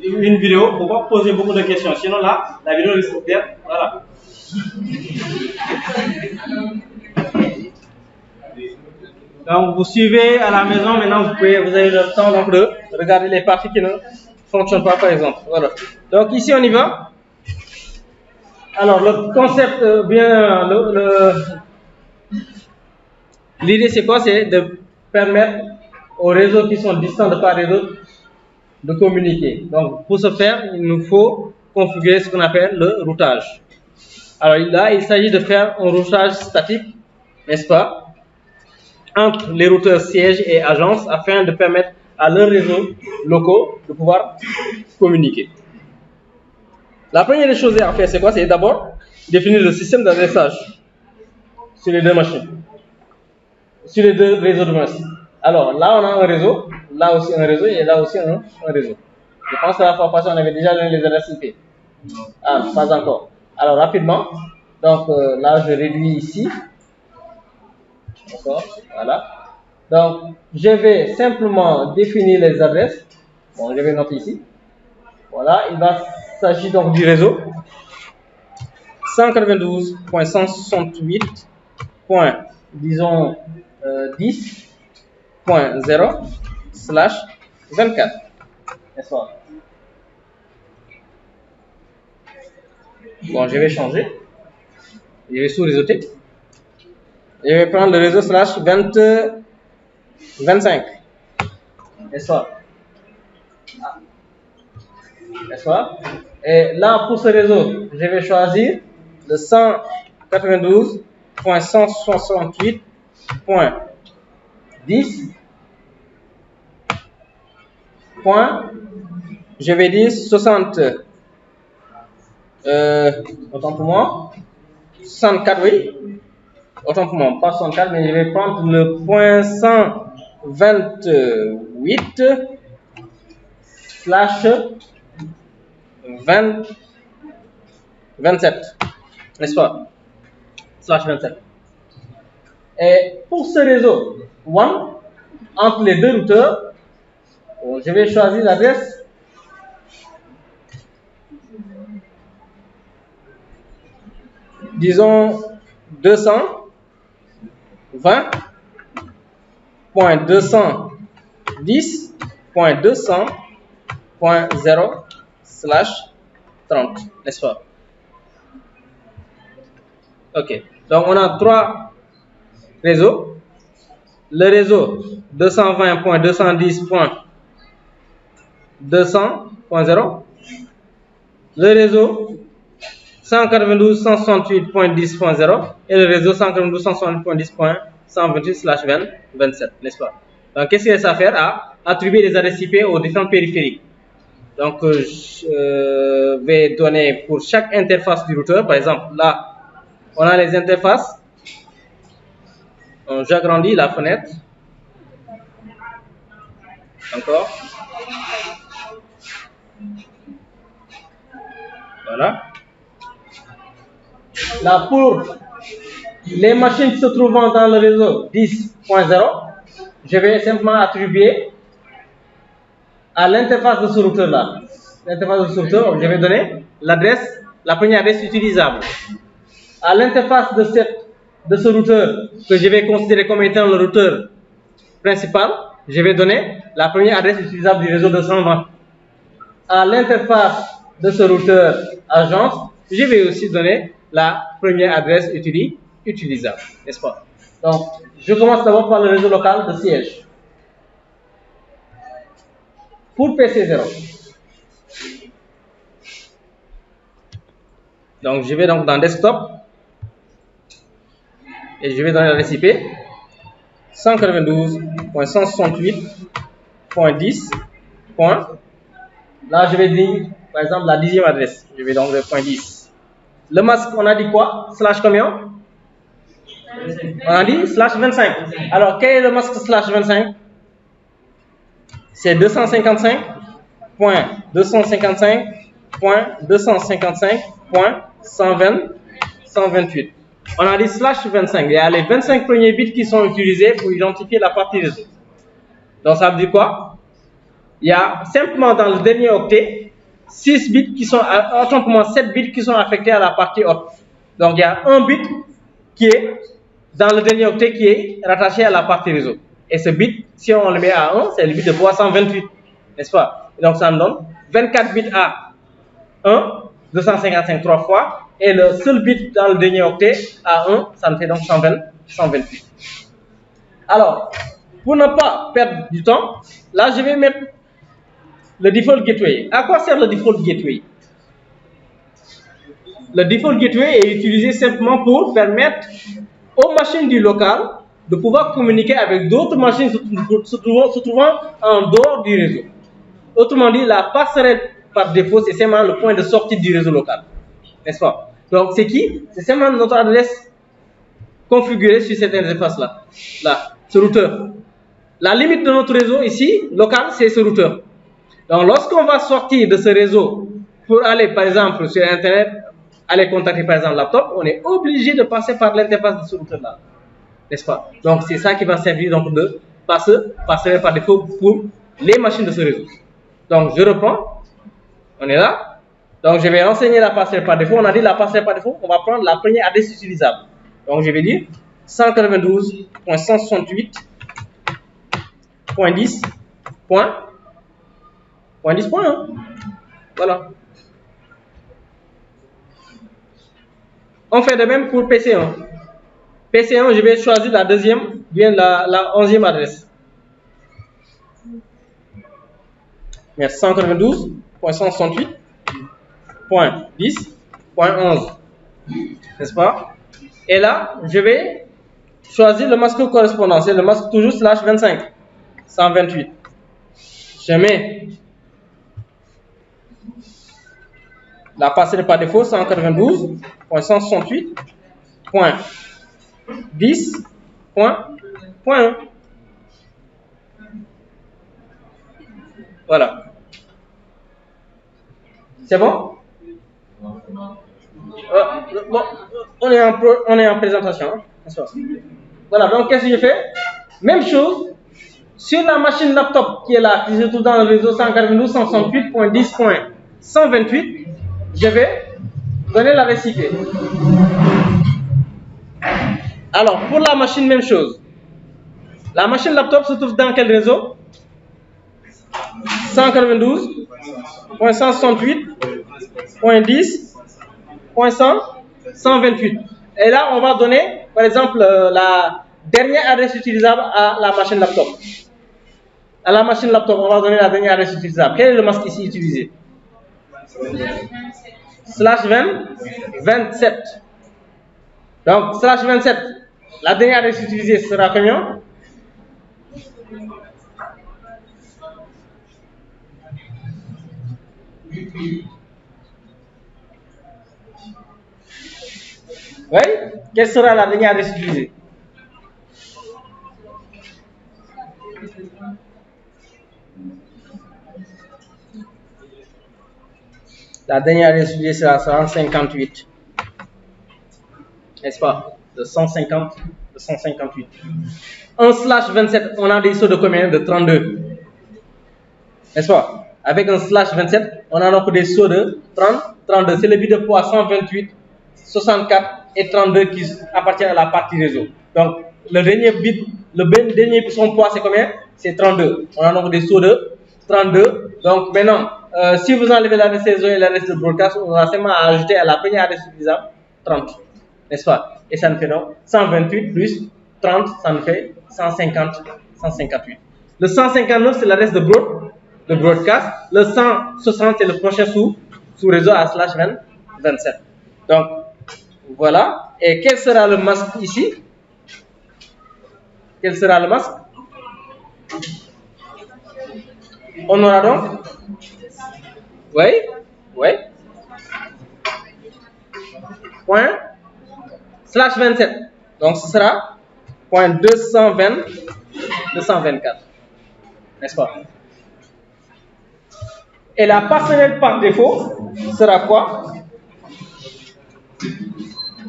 une vidéo, faut pas poser beaucoup de questions. Sinon là, la vidéo risque d'être, voilà. Donc vous suivez à la maison, maintenant vous avez le temps donc de regarder les parties qui ne fonctionnent pas par exemple. Voilà. Donc ici on y va. Alors le concept, l'idée c'est quoi? C'est de permettre aux réseaux qui sont distants de part et d'autre de communiquer. Donc pour ce faire, il nous faut configurer ce qu'on appelle le routage. Alors là, il s'agit de faire un routage statique, n'est-ce pas, entre les routeurs sièges et agences afin de permettre à leurs réseaux locaux de pouvoir communiquer. La première des choses à faire, c'est quoi? C'est d'abord définir le système d'adressage sur les deux machines, sur les deux réseaux de machines. Alors là, on a un réseau, là aussi un réseau et là aussi un réseau. Je pense que la fois passée, on avait déjà donné les adresses IP. Ah, pas encore. Alors rapidement, donc là, je réduis ici. D'accord, voilà. Donc, je vais simplement définir les adresses. Bon, je vais noter ici. Voilà, il va s'agir donc du réseau 192.168.10.0/24. N'est-ce pas? Bon, je vais changer. Je vais sous-réseauter. Je vais prendre le réseau /25. N'est-ce pas? N'est-ce pas? Et là, pour ce réseau, je vais choisir le 192.168.10. Je vais dire 60. Autant pour moi. 64, oui. Autant pour moi, pas 64, mais je vais prendre le point 128/27, n'est-ce pas? /27. Et pour ce réseau WAN, entre les deux routeurs, je vais choisir l'adresse disons 220.210.200.0/30, n'est-ce pas? Ok, donc on a trois réseaux. Le réseau 220.210.200.0, le réseau 192.168.10.0 et le réseau 192.168.10.128/27, n'est-ce pas? Donc, qu'est-ce qu'il y a à faire? À attribuer des adresses IP aux différents périphériques. Donc, je vais donner pour chaque interface du routeur, par exemple, là, on a les interfaces. J'agrandis la fenêtre. Encore. Voilà. Là, pour les machines se trouvant dans le réseau 10.0, je vais simplement attribuer à l'interface de ce routeur-là. L'interface de ce routeur, je vais donner l'adresse, la première adresse utilisable. À l'interface de ce routeur, que je vais considérer comme étant le routeur principal, je vais donner la première adresse utilisable du réseau 220. À l'interface de ce routeur agence, je vais aussi donner la première adresse utilisable, n'est-ce pas? Donc, je commence d'abord par le réseau local de siège. Pour PC0. Donc, je vais donc dans Desktop et je vais donner l'adresse IP 192.168.10. Là, je vais dire, par exemple, la 10e adresse. Je vais donc le point 10. Le masque, on a dit quoi? Slash combien? On a dit /25. Alors, quel est le masque /25? C'est 255.255.255.120.128. On a dit /25. Il y a les 25 premiers bits qui sont utilisés pour identifier la partie réseau. Donc, ça veut dire quoi? Il y a simplement dans le dernier octet, 6 bits qui sont, autant pour moi, 7 bits qui sont affectés à la partie haute. Donc il y a un bit qui est dans le dernier octet qui est rattaché à la partie réseau. Et ce bit, si on le met à 1, c'est le bit de 328, n'est-ce pas? Et donc ça nous donne 24 bits à 1, 255 3 fois, et le seul bit dans le dernier octet à 1, ça nous fait donc 128. Alors, pour ne pas perdre du temps, là je vais mettre le default gateway. À quoi sert le default gateway? Le default gateway est utilisé simplement pour permettre aux machines du local de pouvoir communiquer avec d'autres machines se trouvant en dehors du réseau. Autrement dit, la passerelle par défaut, c'est simplement le point de sortie du réseau local. N'est-ce pas? Donc, c'est qui? C'est simplement notre adresse configurée sur cette interface-là. Là, ce routeur. La limite de notre réseau ici, local, c'est ce routeur. Donc, lorsqu'on va sortir de ce réseau pour aller, par exemple, sur Internet, aller contacter, par exemple, laptop, on est obligé de passer par l'interface de ce routeur-là. N'est-ce pas? Donc, c'est ça qui va servir donc, de passerelle par défaut pour les machines de ce réseau. Donc, je reprends. On est là. Donc, je vais renseigner la passerelle par défaut. On a dit la passerelle par défaut, on va prendre la première adresse utilisable. Donc, je vais dire 192.168.10.10.1. Voilà. On fait de même pour PC1. PC1, je vais choisir la deuxième, bien la 11e adresse. 192.168.10.11. N'est-ce pas? Et là, je vais choisir le masque correspondant. C'est le masque toujours /25. 128. Je mets la passerelle par défaut 192.168.10.1. Voilà. C'est bon? Bon, on est en présentation. Hein? Voilà, donc qu'est-ce que je fais? Même chose, sur la machine laptop qui est là, qui se trouve dans le réseau 192.168.10.128, je vais donner la IP. Alors, pour la machine, même chose. La machine laptop se trouve dans quel réseau? 192.168.10.128. Et là, on va donner, par exemple, la dernière adresse utilisable à la machine laptop. À la machine laptop, on va donner la dernière adresse utilisable. Quel est le masque ici utilisé? /27. Donc, /27, la dernière adresse utilisée sera combien? Oui? Quelle sera la dernière adresse utilisée? La dernière adresse utilisée sera 158. N'est-ce pas? De 150, de 158. 1/27, on a des sauts de combien? De 32. N'est-ce pas? Avec un /27, on a donc des sauts de 32. C'est le bit de poids 128, 64 et 32 qui appartiennent à la partie réseau. Donc, le dernier bit, son poids, c'est combien? C'est 32. On a donc des sauts de 32. Donc, maintenant, si vous enlevez l'adresse réseau et l'adresse de broadcast, on va seulement ajouter à la première adresse utilisable 30. N'est-ce pas? Et ça nous fait donc 128 plus 30, ça nous fait 150, 158. Le 159, c'est l'adresse de broadcast. Le 160, c'est le prochain sous réseau à /27. Donc, voilà. Et quel sera le masque ici? Quel sera le masque? On aura donc, oui, point /27. Donc, ce sera point 224. N'est-ce pas? Et la passerelle par défaut sera quoi?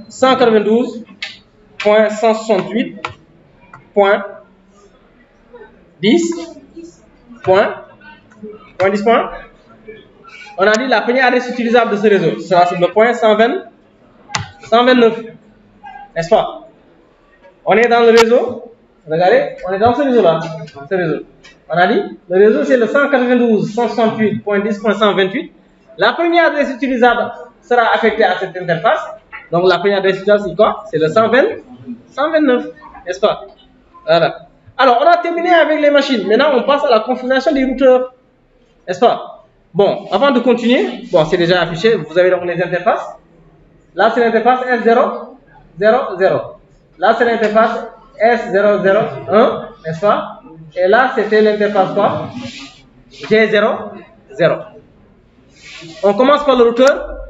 192.168.10.10. On a dit la première adresse utilisable de ce réseau sera sur le point 129. N'est-ce pas? On est dans le réseau. Regardez, on est dans ce réseau-là. Ce réseau. On a dit, le réseau c'est le 192.168.10.128. La première adresse utilisable sera affectée à cette interface. Donc la première adresse utilisable c'est quoi? C'est le 129. N'est-ce pas? Voilà. Alors, on a terminé avec les machines. Maintenant, on passe à la configuration des routeurs. N'est-ce pas? Bon, avant de continuer, bon, c'est déjà affiché. Vous avez donc les interfaces. Là, c'est l'interface S000. Là, c'est l'interface S001. N'est-ce pas? Et là, c'était l'interface quoi? G00. On commence par le routeur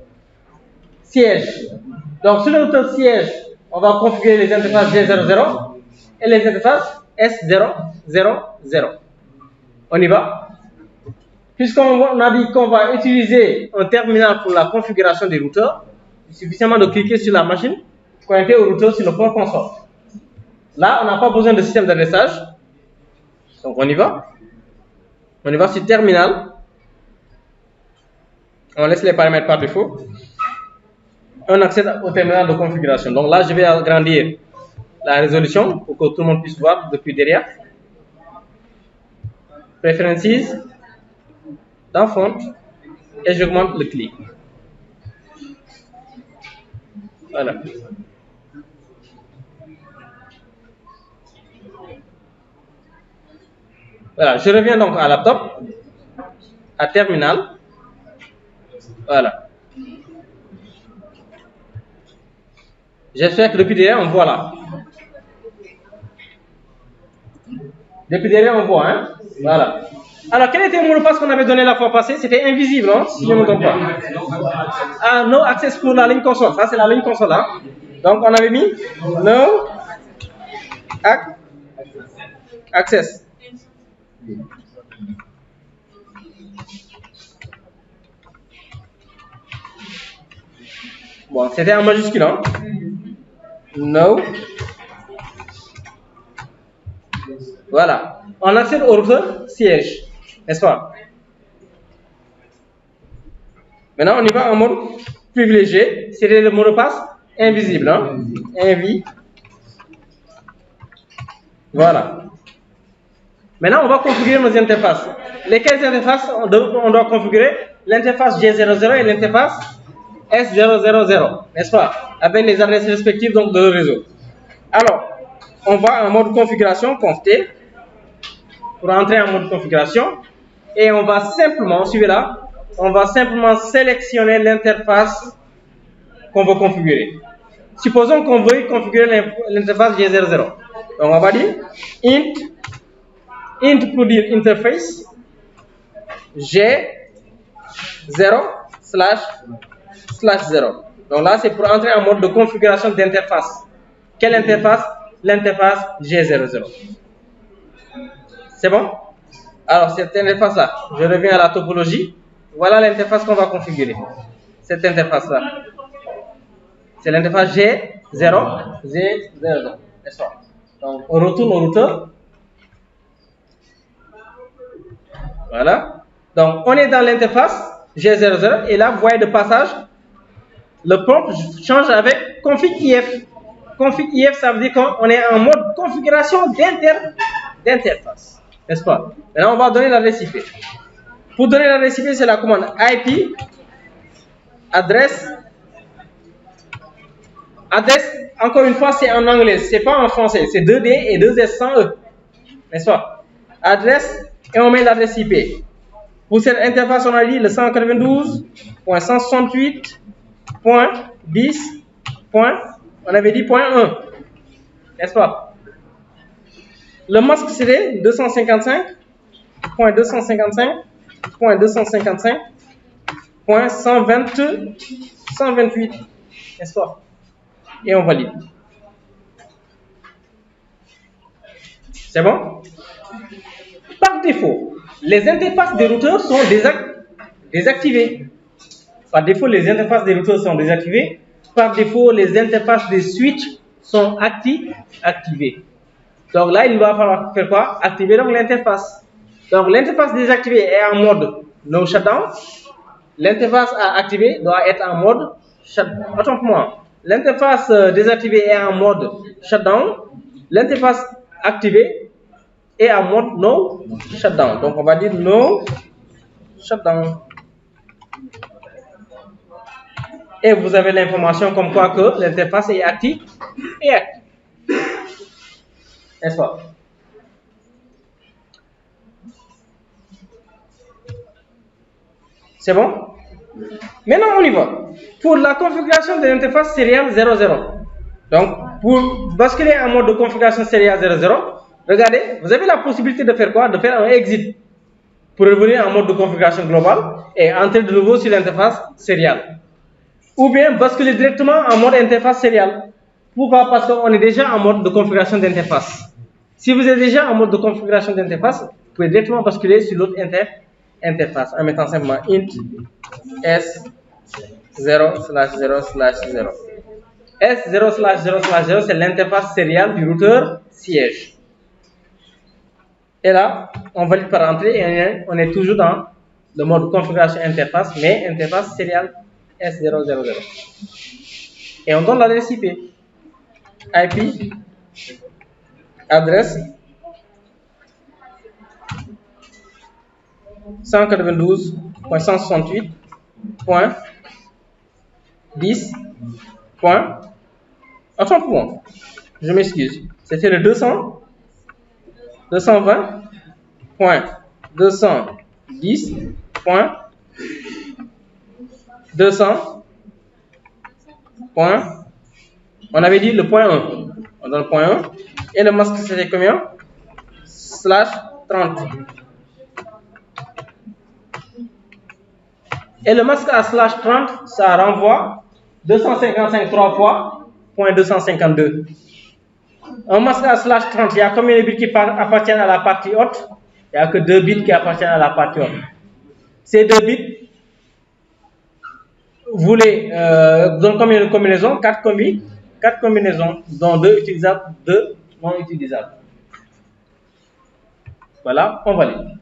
siège. Donc, sur le routeur siège, on va configurer les interfaces G00 et les interfaces S000. On y va? Puisqu'on a dit qu'on va utiliser un terminal pour la configuration des routeurs, il suffit suffisamment de cliquer sur la machine, connecter au routeur sur le port console. Là, on n'a pas besoin de système d'adressage. Donc, on y va. On y va sur terminal. On laisse les paramètres par défaut. On accède au terminal de configuration. Donc là, je vais agrandir la résolution pour que tout le monde puisse voir depuis derrière. Preferences, dans font, et j'augmente le clic. Voilà. Voilà, je reviens donc à laptop, à terminal. Voilà. J'espère que depuis derrière, on voit là. Depuis derrière, on voit, hein? Voilà. Alors, quel était le mot de passe qu'on avait donné la fois passée? C'était invisible, hein? Si je ne me trompe pas. Ah, no access pour la ligne console. Ça, c'est la ligne console, hein? Donc, on avait mis no access. Bon, c'était en majuscule, hein? No. Voilà. On accède au routeur siège, n'est-ce pas? Maintenant, on y va en mode privilégié. C'était le mot de passe invisible, hein? Voilà. Maintenant, on va configurer nos interfaces. Lesquelles interfaces on doit configurer? L'interface G00 et l'interface S000, n'est-ce pas? Avec les adresses respectives donc, de le réseau. Alors, on va en mode configuration, conf T, pour entrer en mode configuration. Et on va simplement, suivez là, on va simplement sélectionner l'interface qu'on veut configurer. Supposons qu'on veuille configurer l'interface G00. Donc, on va dire int pour dire interface G0/0. Donc là, c'est pour entrer en mode de configuration d'interface. Quelle interface? L'interface G00. C'est bon? Alors, cette interface-là, je reviens à la topologie. Voilà l'interface qu'on va configurer. Cette interface-là. C'est l'interface G0. N'est-ce pas? Donc, on retourne au routeur. Voilà. Donc, on est dans l'interface G00 et là, vous voyez de passage, le prompt change avec config IF. Config IF, ça veut dire qu'on est en mode configuration d'interface. N'est-ce pas? Maintenant, on va donner l'adresse IP. Pour donner l'adresse IP, c'est la commande IP adresse. Adresse, encore une fois, c'est en anglais, c'est pas en français. C'est 2D et 2S sans E. N'est-ce pas? Adresse, et on met l'adresse IP. Pour cette interface, on a dit le 192.168.10. On avait dit point 1. N'est-ce pas? Le masque serait 255.255.255.128. N'est-ce pas? Et on valide. C'est bon? Par défaut, les interfaces des routeurs sont désactivées. Par défaut, les interfaces des routeurs sont désactivées. Par défaut, les interfaces des switches sont activées. Donc là, il va falloir faire quoi? Activer donc l'interface. Donc l'interface désactivée est en mode no shutdown. l'interface à activer doit être en mode shutdown. Autant pour moi, l'interface désactivée est en mode shutdown. L'interface activée est en mode no shutdown. Donc on va dire no shutdown. Et vous avez l'information comme quoi que l'interface est active et active. N'est-ce pas? C'est bon? Maintenant, on y va. Pour la configuration de l'interface serial 00. Donc, pour basculer en mode de configuration serial 00, regardez, vous avez la possibilité de faire quoi? De faire un exit pour revenir en mode de configuration globale et entrer de nouveau sur l'interface serial. Ou bien basculer directement en mode interface serial. Pourquoi? Parce qu'on est déjà en mode de configuration d'interface. Si vous êtes déjà en mode de configuration d'interface, vous pouvez directement basculer sur l'autre interface en mettant simplement int s0/0/0. S0/0/0, c'est l'interface serial du routeur siège. Et là, on valide par entrée et on est toujours dans le mode configuration interface, mais interface serial S000. Et on donne l'adresse IP. IP, adresse 192.168.10. Attends pour moi. Je m'excuse. C'était le 220.210.200. On avait dit le point 1. On donne le point 1. Et le masque, c'était combien? /30. Et le masque à /30, ça renvoie 255 3 fois, point 252. Un masque à /30, il y a combien de bits qui appartiennent à la partie haute? Il n'y a que 2 bits qui appartiennent à la partie haute. Ces 2 bits, vous voulez donnent combien de combinaisons? 4 combinaisons, dont 2 utilisables, 2 non utilisables. Voilà, on valide.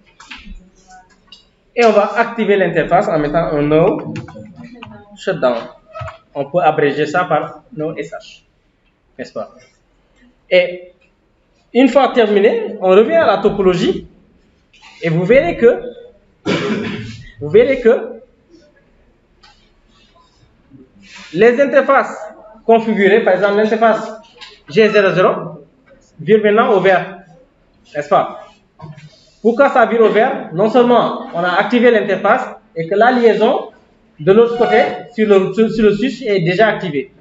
Et on va activer l'interface en mettant un no shutdown. On peut abréger ça par no sh, n'est-ce pas? Et une fois terminé, on revient à la topologie et vous verrez que les interfaces configurées, par exemple l'interface G00, vire maintenant au vert, n'est-ce pas? Pourquoi ça vire au vert? Non seulement on a activé l'interface et que la liaison de l'autre côté sur le switch est déjà activée.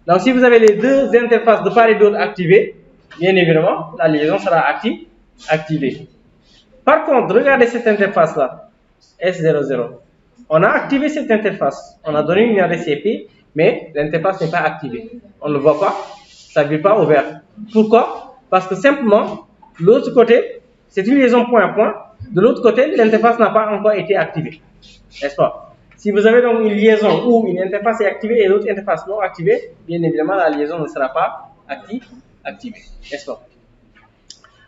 Donc si vous avez les deux interfaces de part et d'autre activées, bien évidemment la liaison sera activée. Par contre, regardez cette interface là, S00. On a activé cette interface, on a donné une adresse IP, mais l'interface n'est pas activée. On ne le voit pas, ça ne vire pas au vert. Pourquoi? Parce que simplement, l'autre côté, c'est une liaison point à point. De l'autre côté, l'interface n'a pas encore été activée. N'est-ce pas? Si vous avez donc une liaison où une interface est activée et l'autre interface non activée, bien évidemment, la liaison ne sera pas activée. N'est-ce pas?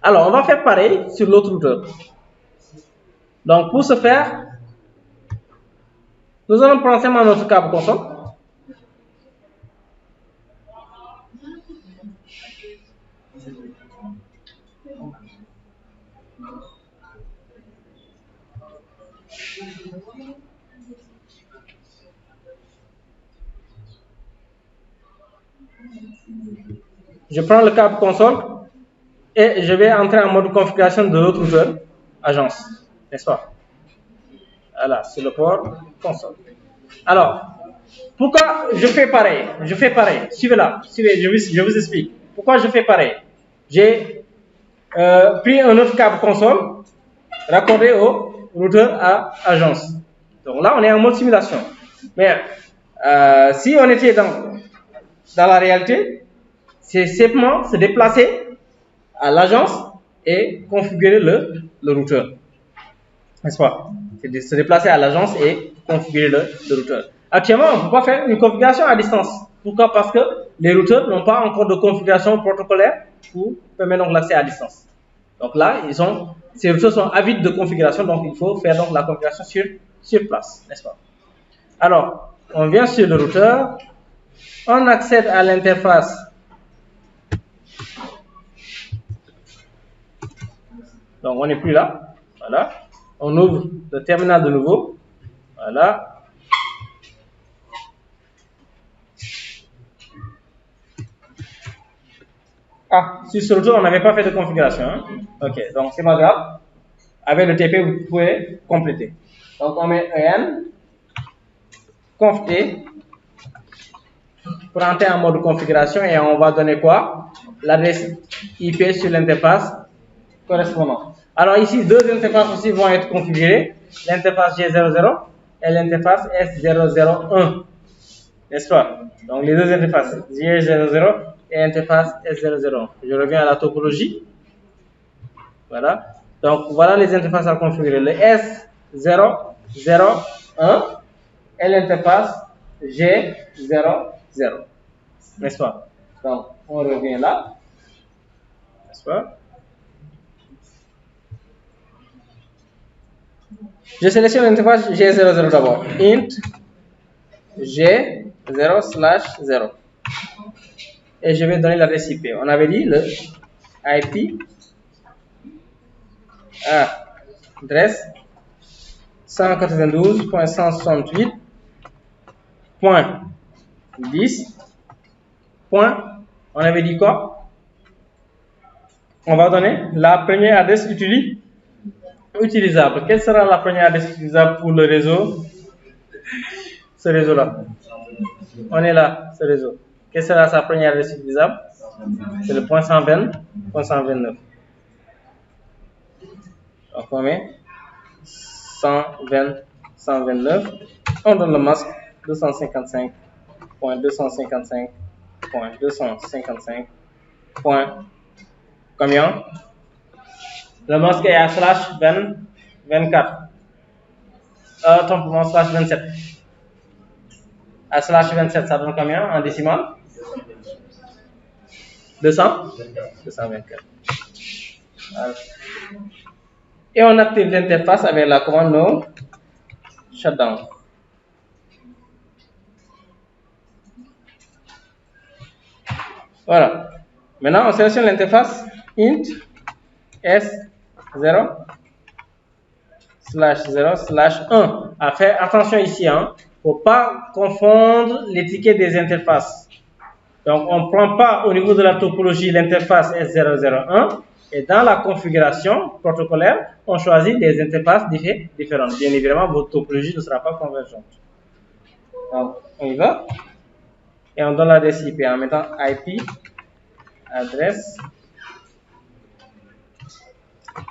Alors, on va faire pareil sur l'autre routeur. Donc, pour ce faire, nous allons prendre simplement notre câble console. Je prends le câble console et je vais entrer en mode configuration de l'autre routeur agence, n'est-ce pas? Voilà, c'est le port console. Alors, pourquoi je fais pareil? Suivez là, je vous explique. Pourquoi je fais pareil? J'ai pris un autre câble console raccordé au routeur à agence. Donc là, on est en mode simulation. Mais si on était dans la réalité, c'est simplement se déplacer à l'agence et configurer le routeur. N'est-ce pas? C'est de se déplacer à l'agence et configurer le routeur. Actuellement, on ne peut pas faire une configuration à distance. Pourquoi? Parce que les routeurs n'ont pas encore de configuration protocolaire pour permettre l'accès à distance. Donc là, ces routeurs sont avides de configuration, donc il faut faire donc la configuration sur place, n'est-ce pas? Alors, on vient sur le routeur, on accède à l'interface. Donc, on n'est plus là. Voilà. On ouvre le terminal de nouveau. Voilà. Ah, sur ce routeur, on n'avait pas fait de configuration. Hein? Ok, donc c'est pas grave. Avec le TP, vous pouvez compléter. Donc, on met en conf t pour entrer en mode configuration et on va donner quoi? L'adresse IP sur l'interface correspondante. Alors ici, deux interfaces aussi vont être configurées, l'interface G00 et l'interface S001, n'est-ce pas? Donc les deux interfaces, G00 et l'interface S001. Je reviens à la topologie. Voilà. Donc voilà les interfaces à configurer. Le S001 et l'interface G00. N'est-ce pas? Donc on revient là. N'est-ce pas? Je sélectionne l'interface G00 d'abord. Int G0/0. Et je vais donner l'adresse IP. On avait dit le IP adresse 192.168.10. On avait dit quoi? On va donner la première adresse utilisable. Quelle sera la première adresse utilisable pour le réseau? Ce réseau-là. On est là, ce réseau. Quelle sera sa première adresse utilisable? C'est le point 129. Donc on met 129. On donne le masque 255.255.255. Combien? Le masque est à /24. Simplement /27. À /27, ça donne combien en décimal? 224. Voilà. Et on active l'interface avec la commande no shutdown. Voilà. Maintenant, on sélectionne l'interface int S0/0/1. Faire attention ici, hein. Faut pas confondre l'étiquette des interfaces. Donc, on ne prend pas au niveau de la topologie l'interface S001 et dans la configuration protocolaire, on choisit des interfaces différentes. Bien évidemment, votre topologie ne sera pas convergente. Donc, on y va et on donne l'adresse IP en mettant IP adresse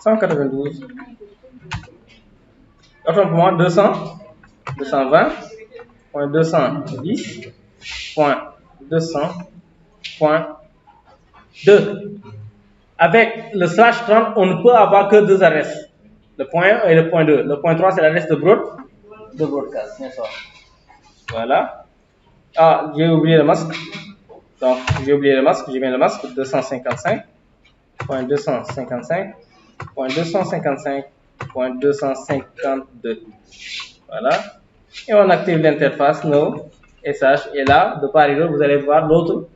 192. Autant pour moi 220.220.200.2. Avec le /30, on ne peut avoir que deux adresses. Le point 1 et le point 2. Le point 3, c'est l'adresse de broadcast. Voilà. Ah, j'ai oublié le masque. Donc, j'ai oublié le masque. Je mets le masque 255.255.255.252. Voilà. Et on active l'interface no SH. Et là, de part et d'autre, vous allez voir l'autre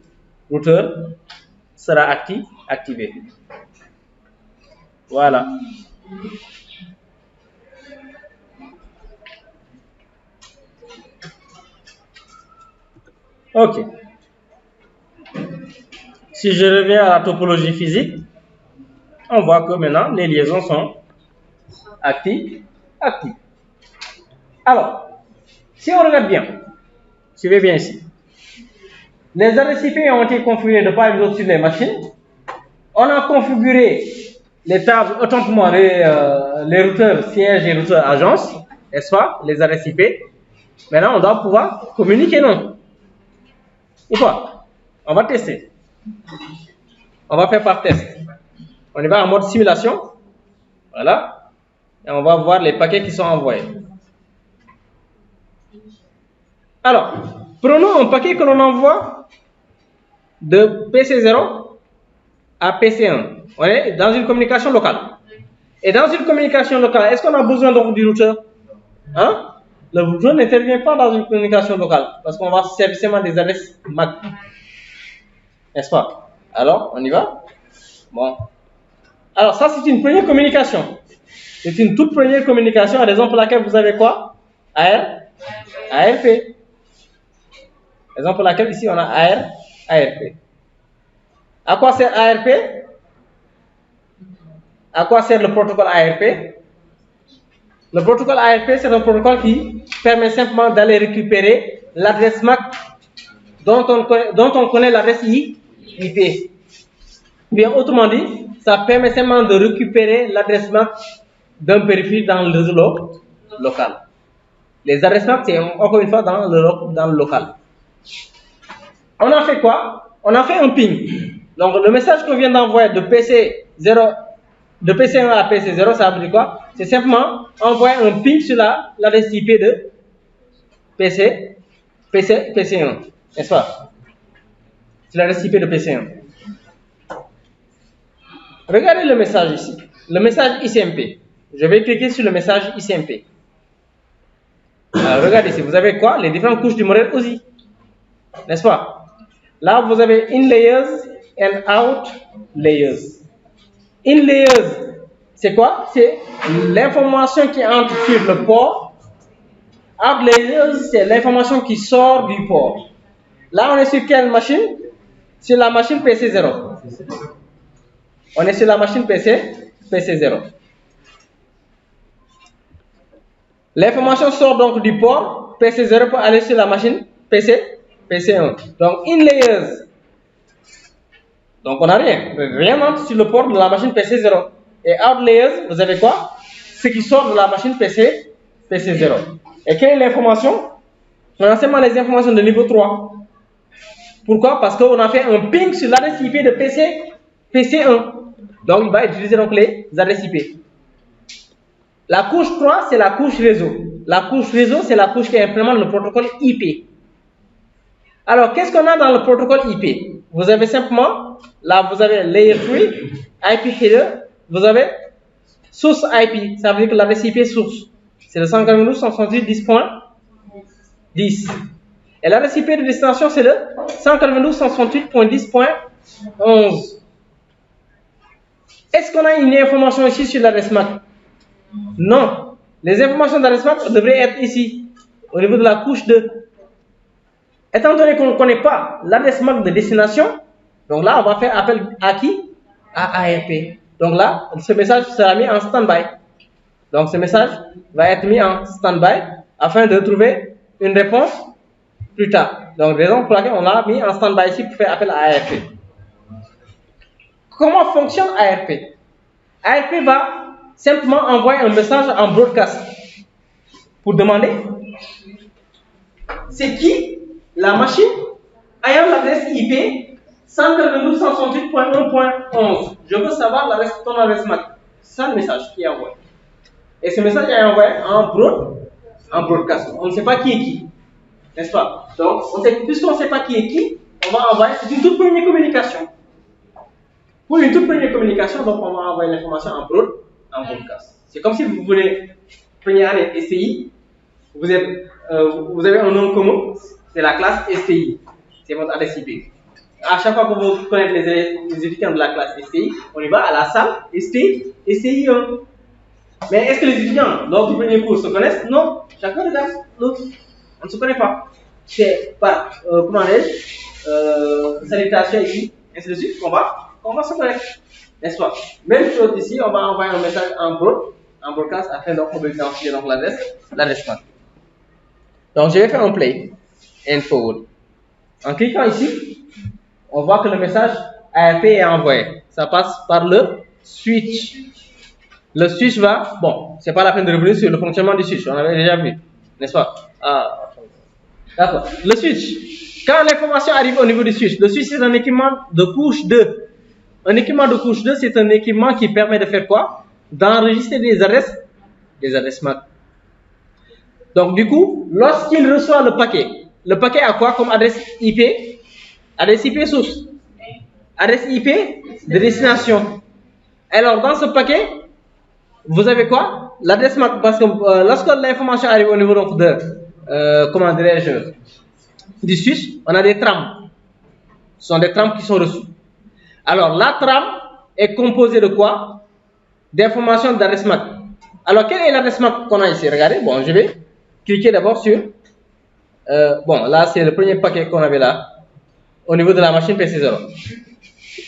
routeur sera activé. Voilà. Ok. Si je reviens à la topologie physique, on voit que maintenant les liaisons sont actives. Alors, si on regarde bien, suivez bien ici. Les adresses IP ont été configurées de part et d'autre sur les machines. On a configuré les tables, autant pour moi, les routeurs sièges et routeurs agences, n'est-ce pas, les adresses IP. Maintenant, on doit pouvoir communiquer, non? Ou pas? On va tester. On va faire par test. On y va en mode simulation. Voilà. Et on va voir les paquets qui sont envoyés. Alors, prenons un paquet que l'on envoie de PC0 à PC1. On est dans une communication locale. Et dans une communication locale, est-ce qu'on a besoin donc du routeur? Hein? Le jeu n'intervient pas dans une communication locale parce qu'on va se servir seulement des adresses MAC. N'est-ce pas? Alors, on y va? Bon. Alors, ça, c'est une première communication. C'est une toute première communication, raison pour laquelle vous avez quoi? ARP. Raison pour laquelle ici, on a ARP. À quoi sert ARP? À quoi sert le protocole ARP? Le protocole ARP, c'est un protocole qui permet simplement d'aller récupérer l'adresse MAC dont on connaît l'adresse IP. Bien autrement dit, ça permet simplement de récupérer l'adresse MAC d'un périphérique dans le réseau local. Les adresses MAC, c'est encore une fois dans le local. On a fait quoi? On a fait un ping. Donc le message qu'on vient d'envoyer de PC1 à PC0, ça veut dire quoi? C'est simplement envoyer un ping sur l'adresse IP de PC1. N'est-ce pas? C'est l'adresse IP de PC1. Regardez le message ici. Le message ICMP. Je vais cliquer sur le message ICMP. Alors, regardez ici. Vous avez quoi? Les différentes couches du modèle OSI. N'est-ce pas? Là, vous avez in layers and out layers. In layers, c'est quoi? C'est l'information qui entre sur le port. Out layers, c'est l'information qui sort du port. Là, on est sur quelle machine? Sur la machine PC0. On est sur la machine PC0. L'information sort donc du port PC0 pour aller sur la machine PC1. Donc, in layers. Donc, on n'a rien. Rien n'entre sur le port de la machine PC0. Et out layers, vous avez quoi? Ce qui sort de la machine PC0. Et quelle est l'information? On a seulement les informations de niveau 3. Pourquoi? Parce qu'on a fait un ping sur l'adresse IP de PC1. Donc, il va utiliser donc les adresses IP. La couche 3, c'est la couche réseau. La couche réseau, c'est la couche qui implémente le protocole IP. Alors, qu'est-ce qu'on a dans le protocole IP? Vous avez simplement, là, vous avez Layer 3, IP Header, vous avez Source IP. Ça veut dire que l'adresse IP source, c'est le 192.168.10. Et l'adresse IP de destination, c'est le 192.168.10.11. Est-ce qu'on a une information ici sur l'adresse MAC? Non. Les informations d'adresse MAC devraient être ici, au niveau de la couche 2. Étant donné qu'on ne connaît pas l'adresse MAC de destination, donc là, on va faire appel à qui? À ARP. Donc là, ce message sera mis en stand-by. Donc ce message va être mis en stand-by afin de trouver une réponse plus tard. Donc raison pour laquelle on l'a mis en stand-by ici pour faire appel à ARP. Comment fonctionne ARP? ARP va simplement envoyer un message en broadcast pour demander c'est qui la machine ayant l'adresse IP 192.168.1.11. Je veux savoir ton adresse MAC. C'est ça le message qui est envoyé. Et ce message est envoyé en broadcast. On ne sait pas qui est qui. N'est-ce pas? Donc, puisqu'on ne sait pas qui est qui, on va envoyer. C'est une toute première communication. Pour une toute première communication, donc on va envoyer l'information en broadcast. C'est comme si vous voulez première année STI, vous avez un nom commun, c'est la classe STI, c'est votre adresse IP. À chaque fois que vous connaissez les étudiants de la classe STI, on y va à la salle STI 1. Mais est-ce que les étudiants lors du premier cours se connaissent? Non, chacun regarde l'autre. On ne se connaît pas. C'est par salutation ici, ainsi de suite, qu'on va se connaître. N'est-ce pas? Même chose ici, on va envoyer un message en broadcast afin donc on va identifier donc l'adresse MAC. Donc je vais faire un play and forward. En cliquant ici, on voit que le message ARP est envoyé. Ça passe par le switch. Le switch va, bon, c'est pas la peine de revenir sur le fonctionnement du switch, on avait déjà vu, n'est-ce pas? D'accord. Le switch, quand l'information arrive au niveau du switch, le switch c'est un équipement de couche 2. Un équipement de couche 2, c'est un équipement qui permet de faire quoi? D'enregistrer des adresses MAC. Donc du coup, lorsqu'il reçoit le paquet a quoi comme adresse IP? Adresse IP source. Adresse IP de destination. Alors dans ce paquet, vous avez quoi? L'adresse MAC, parce que lorsque l'information arrive au niveau donc de, comment dirais-je, du switch, on a des trames. Ce sont des trames qui sont reçues. Alors, la trame est composée de quoi? D'informations d'adresse MAC. Alors, quelle est l'adresse MAC qu'on a ici? Regardez, bon, je vais cliquer d'abord sur, bon, là, c'est le premier paquet qu'on avait là, au niveau de la machine PC0.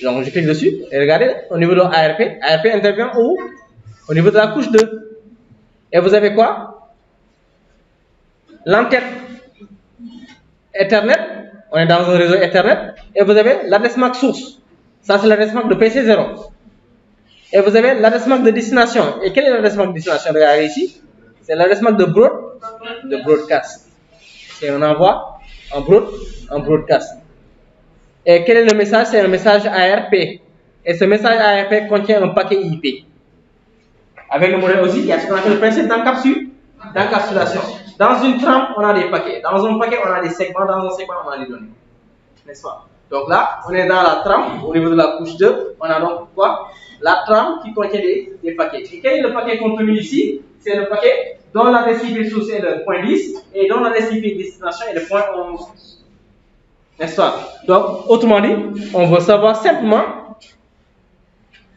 Donc, je clique dessus, et regardez, au niveau de ARP, ARP intervient où? Au niveau de la couche 2. Et vous avez quoi? L'entête Ethernet, on est dans un réseau Ethernet, et vous avez l'adresse MAC source. Ça, c'est l'adresse MAC de PC0. Et vous avez l'adresse MAC de destination. Et quelle est l'adresse MAC de destination? Regardez ici. C'est l'adresse MAC de broadcast. C'est un envoi en broadcast. Et quel est le message? C'est un message ARP. Et ce message ARP contient un paquet IP. Avec le modèle aussi, il y a ce qu'on appelle le principe d'encapsulation. Dans une trame, on a des paquets. Dans un paquet, on a des segments. Dans un segment, on a des données. N'est-ce pas? Donc là, on est dans la trame, au niveau de la couche 2. On a donc quoi? La trame qui contient des paquets. Et quel est le paquet contenu ici? C'est le paquet dont l'adresse IP source est le point 10 et dont l'adresse IP destination est le point 11. N'est-ce pas? Donc, autrement dit, on veut savoir simplement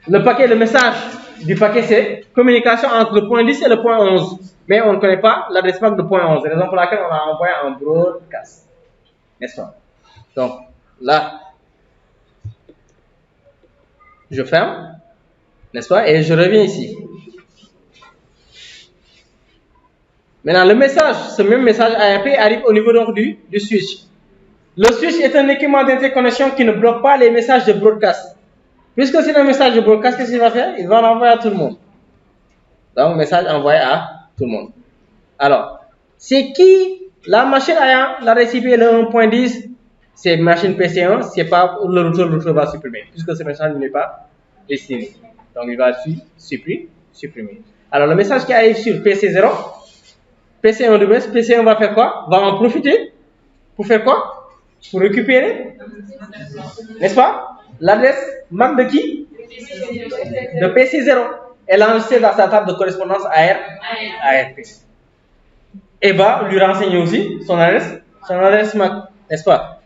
le paquet, le message du paquet, c'est communication entre le point 10 et le point 11. Mais on ne connaît pas l'adresse MAC de point 11. Raison pour laquelle on a envoyé un broadcast. N'est-ce pas? Donc, là, je ferme. N'est-ce pas? Et je reviens ici. Maintenant, le message, ce même message ARP arrive au niveau donc du switch. Le switch est un équipement d'interconnexion qui ne bloque pas les messages de broadcast. Puisque c'est un message de broadcast, qu'est-ce qu'il va faire? Il va l'envoyer à tout le monde. Donc, message envoyé à tout le monde. Alors, c'est qui la machine ayant l'adresse IP le 1.10? C'est machine PC1, c'est pas le routeur va supprimer, puisque ce message n'est pas destiné. Donc, il va supprimer. Alors, le message qui arrive sur PC0, PC1 de base, PC1 va faire quoi? Va en profiter pour faire quoi? Pour récupérer, n'est-ce pas? L'adresse MAC de qui? De PC0. Elle a enregistré dans sa table de correspondance ARP. Et va lui renseigner aussi son adresse MAC, n'est-ce pas?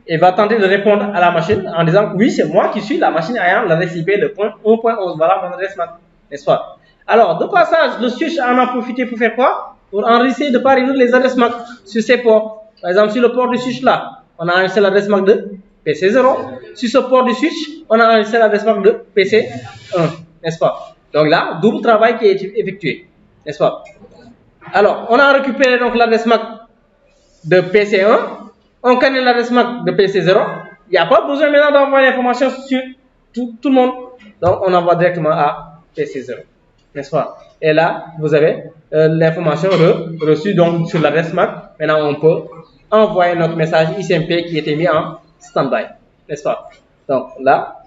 Et va tenter de répondre à la machine en disant oui, c'est moi qui suis la machine ayant l'adresse IP de 1.11. Voilà mon adresse MAC, n'est-ce pas? Alors, de passage, le switch en a profité pour faire quoi? Pour enregistrer de part et d'autre les adresses MAC sur ces ports. Par exemple, sur le port du switch là, on a enregistré l'adresse MAC de PC0. Sur ce port du switch, on a enregistré l'adresse MAC de PC1, n'est-ce pas? Donc là, double travail qui est effectué, n'est-ce pas? Alors, on a récupéré donc l'adresse MAC de PC1. On connaît l'adresse MAC de PC0. Il n'y a pas besoin maintenant d'envoyer l'information sur tout le monde. Donc, on envoie directement à PC0, n'est-ce pas? Et là, vous avez l'information reçue donc sur l'adresse MAC. Maintenant, on peut envoyer notre message ICMP qui était mis en stand-by, n'est-ce pas? Donc là,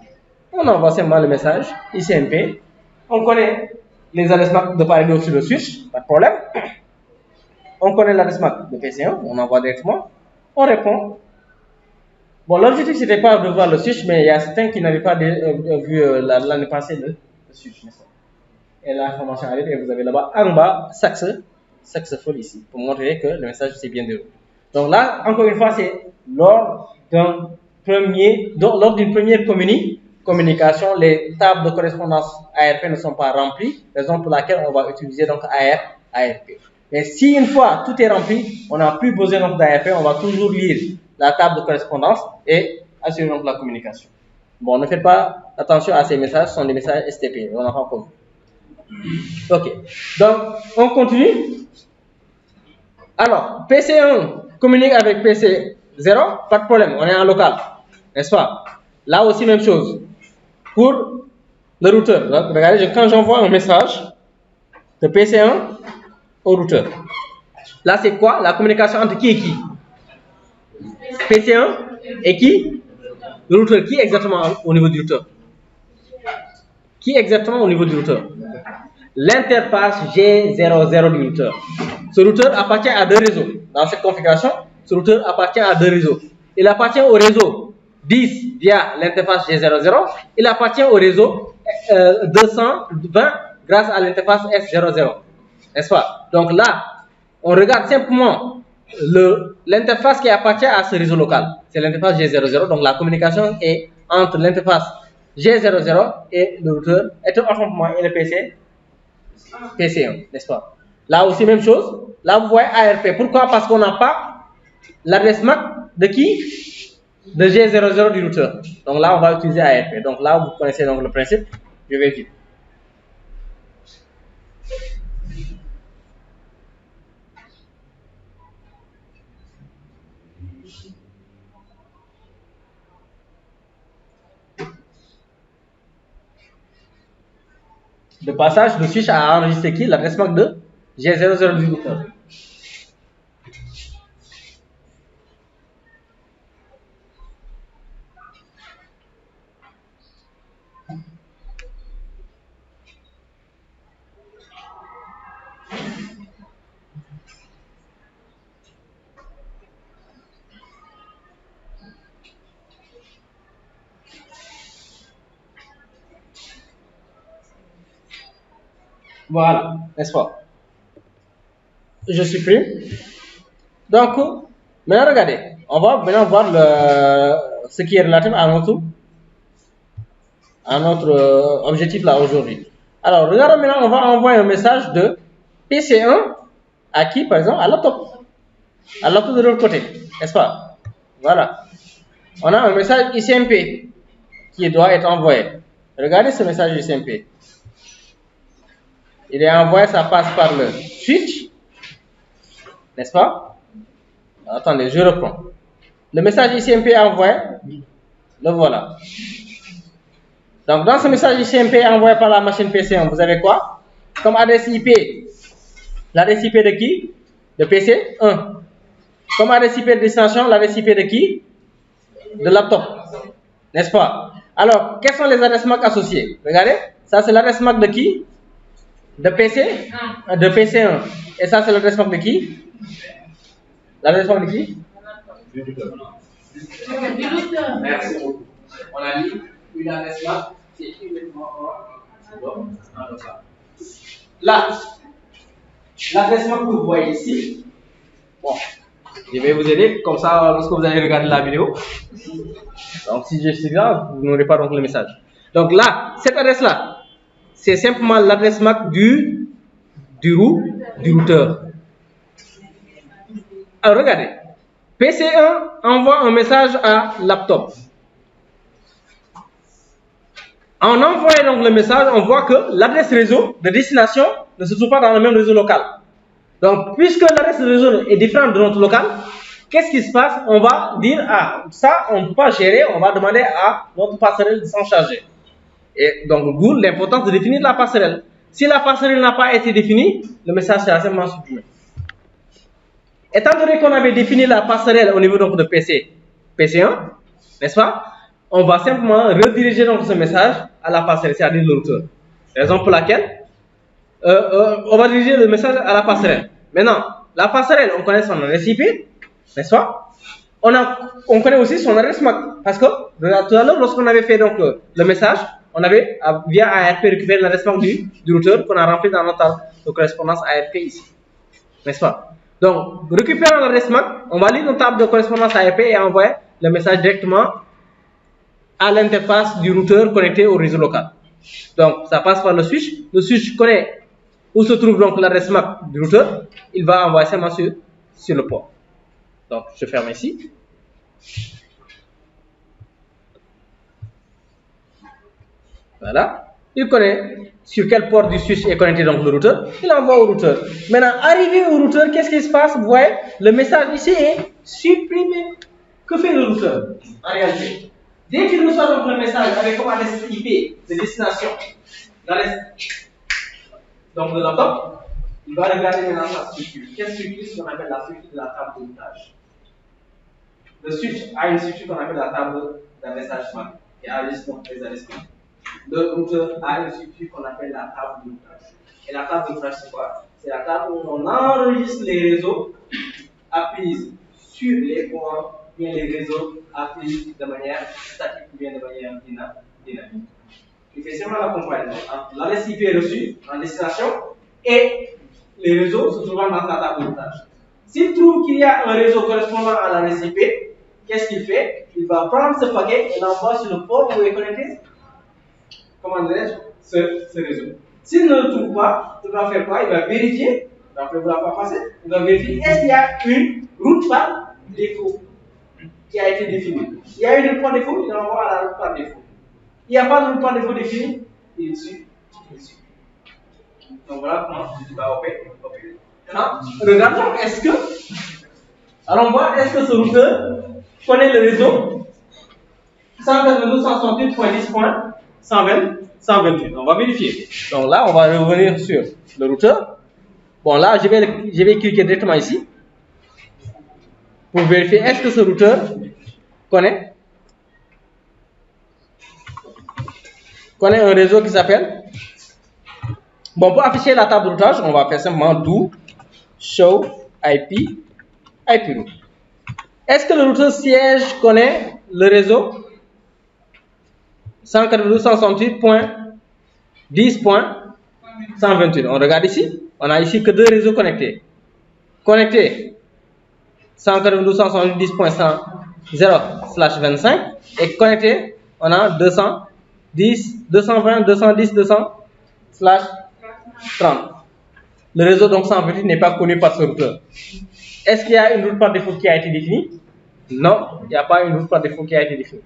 on envoie simplement le message ICMP. On connaît les adresses MAC de part et d'autre sur le switch, pas de problème. On connaît l'adresse MAC de PC1, on envoie directement, on répond. Bon, l'objectif c'était pas de voir le switch, mais il y a certains qui n'avaient pas vu l'année passée le switch, n'est-ce pas? Et l'information arrive et vous avez là-bas en bas successful ici pour montrer que le message s'est bien déroulé. Donc là, encore une fois, c'est lors d'une première communication, les tables de correspondance ARP ne sont pas remplies, raison pour laquelle on va utiliser donc ARP. Mais si une fois tout est rempli, on n'a plus besoin donc d'ARP, on va toujours lire la table de correspondance et assurer donc la communication. Bon, ne faites pas attention à ces messages, ce sont des messages STP, on n'a pas encore vu. Ok, donc on continue. Alors, PC1 communique avec PC0, pas de problème, on est en local, n'est-ce pas? Là aussi, même chose. Pour le routeur, donc, regardez, quand j'envoie un message de PC1 au routeur, là c'est quoi? La communication entre qui et qui? PC1 et qui? Le routeur. Qui exactement au niveau du routeur? Qui exactement au niveau du routeur? L'interface G00 du routeur. Ce routeur appartient à deux réseaux. Dans cette configuration, ce routeur appartient à deux réseaux. Il appartient au réseau 10 via l'interface G00. Il appartient au réseau 220 grâce à l'interface S00, n'est-ce pas? Donc là, on regarde simplement l'interface qui appartient à ce réseau local. C'est l'interface G00, donc la communication est entre l'interface G00 et le routeur automatiquement et le PC1, n'est-ce pas? Là aussi, même chose. Là, vous voyez ARP. Pourquoi? Parce qu'on n'a pas l'adresse MAC de qui? De G00 du routeur. Donc là, on va utiliser ARP. Donc là, vous connaissez donc le principe. Je vais vite. De passage, le switch a enregistré qui? L'adresse MAC de G00 du routeur. Voilà, n'est-ce pas? Je supprime. Donc, maintenant regardez, on va maintenant voir ce qui est relatif à notre objectif là aujourd'hui. Alors, regardons maintenant, on va envoyer un message de PC1 à qui, par exemple, à laptop. À laptop de l'autre côté, n'est-ce pas? Voilà. On a un message ICMP qui doit être envoyé. Regardez ce message ICMP. Il est envoyé, ça passe par le switch, n'est-ce pas? Attendez, je reprends. Le message ICMP est envoyé, le voilà. Donc, dans ce message ICMP envoyé par la machine PC1, vous avez quoi? Comme adresse IP, l'adresse IP de qui? De PC1. Comme adresse IP de destination, l'adresse IP de qui? De laptop. N'est-ce pas? Alors, quelles sont les adresses MAC associées? Regardez, ça c'est l'adresse MAC de qui? De PC1. Et ça c'est l'adresse MAC de qui? L'adresse MAC de qui? Merci beaucoup. On a dit une adresse MAC, c'est uniquement un local. Là, l'adresse MAC que vous voyez ici, bon, je vais vous aider, comme ça, lorsque vous allez regarder la vidéo. Donc, si je suis là, vous n'aurez pas donc le message. Donc là, cette adresse-là, c'est simplement l'adresse MAC du routeur. Alors, regardez. PC1 envoie un message à laptop. En envoyant donc le message, on voit que l'adresse réseau de destination ne se trouve pas dans le même réseau local. Donc, puisque l'adresse réseau est différente de notre local, qu'est-ce qui se passe? On va dire, ah, ça, on ne peut pas gérer, on va demander à notre passerelle de s'en charger. Et donc, d'où l'importance de définir la passerelle. Si la passerelle n'a pas été définie, le message sera simplement supprimé. Étant donné qu'on avait défini la passerelle au niveau donc de PC1, n'est-ce pas? On va simplement rediriger donc ce message à la passerelle, c'est-à-dire le routeur. Raison pour laquelle on va diriger le message à la passerelle. Maintenant, la passerelle, on connaît son adresse IP, n'est-ce pas? On connaît aussi son adresse MAC. Parce que tout à l'heure, lorsqu'on avait fait donc le message, on avait via ARP récupéré l'adresse MAC du routeur qu'on a rempli dans notre table de correspondance ARP ici. N'est-ce pas? Donc, récupérant l'adresse MAC, on va lire notre table de correspondance ARP et envoyer le message directement à l'interface du routeur connecté au réseau local. Donc, ça passe par le switch. Le switch connaît où se trouve donc l'adresse MAC du routeur. Il va envoyer seulement sur le port. Donc, je ferme ici. Voilà. Il connaît sur quel port du switch est connecté donc le routeur. Il envoie au routeur. Maintenant, arrivé au routeur, qu'est-ce qui se passe? Vous voyez, le message ici est supprimé. Que fait le routeur en réalité? Dès qu'il reçoit donc le message avec comme adresse IP de destination, l'adresse donc de laptop, il va regarder maintenant sa structure. Quelle structure? Ce qu'on appelle la structure de la table de routage. Le switch a une structure qu'on appelle la table d'adressage MAC qui enregistre donc les adresses MAC. Le routeur a une structure qu'on appelle la table de routage. Et la table de routage, c'est quoi? C'est la table où on enregistre les réseaux apprises sur les ports, bien les réseaux apprises de manière statique ou bien de manière dynamique. il fait seulement la comparaison entre l'adresse IP reçue en destination et les réseaux se trouvant dans sa table de routage. S'il trouve qu'il y a un réseau correspondant à l'adresse IP, qu'est-ce qu'il fait? Il va prendre ce paquet et l'envoie sur le port où est connecté, comment dirais-je, ce réseau. S'il ne le trouve pas, il va faire quoi? Il va vérifier, donc il ne va pas passer, il va vérifier est-ce qu'il y a une route par défaut qui a été définie. Il y a une route par défaut, il envoie à la route par défaut. Il n'y a pas de route par défaut définie, il suit. Donc voilà comment il va opérer. Maintenant, regardons, est-ce que, alors on voit, est-ce que ce routeur connaît le réseau 192.168.10.128. On va vérifier. Donc là, on va revenir sur le routeur. Bon, là, je vais cliquer directement ici pour vérifier est-ce que ce routeur connaît un réseau qui s'appelle. Bon, pour afficher la table de routage, on va faire simplement do show IP route. Est-ce que le routeur siège connaît le réseau 192.168.10.128? On regarde ici. On a ici que deux réseaux connectés. Connecté 192.168.10.100/25 et connecté, on a 210, 220, 210, 200/30. Le réseau donc 128 n'est pas connu par ce routeur. Est-ce qu'il y a une route par défaut qui a été définie? Non, il n'y a pas une route par défaut qui a été définie.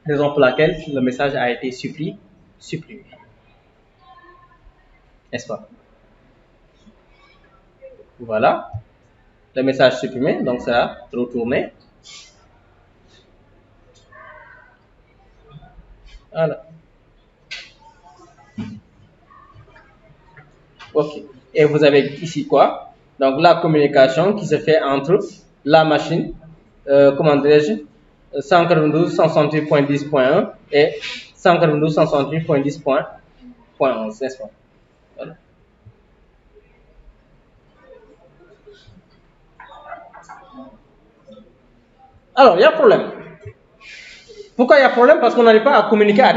Raison pour laquelle le message a été supprimé. N'est-ce pas? Voilà. Le message supprimé, donc ça va retourner. Voilà. Ok. Et vous avez ici quoi? Donc la communication qui se fait entre la machine, comment dirais-je, 192.168.10.1 et 192.168.10.11, n'est-ce pas? Voilà. Alors, il y a problème. Pourquoi il y a problème? Parce qu'on n'arrive pas à communiquer à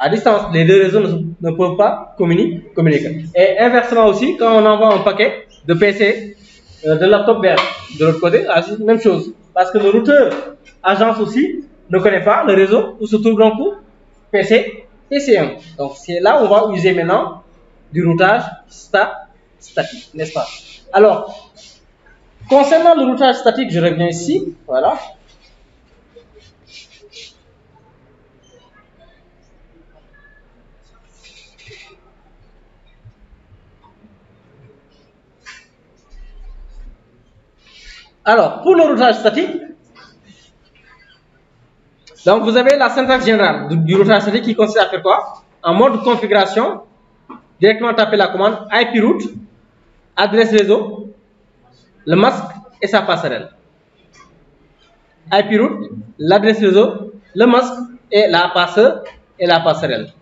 distance. Les deux réseaux ne peuvent pas communiquer. Et inversement aussi, quand on envoie un paquet de PC, de laptop vers de l'autre côté, c'est la même chose. Parce que le routeur agence aussi ne connaît pas le réseau où se trouve donc PC1. Donc c'est là où on va user maintenant du routage statique, n'est-ce pas? Alors, concernant le routage statique, je reviens ici, voilà. Alors, pour le routage statique, donc vous avez la syntaxe générale du routage statique qui consiste à faire quoi? En mode configuration, directement taper la commande IP route, adresse réseau, le masque et sa passerelle. IP route, l'adresse réseau, le masque et la passerelle.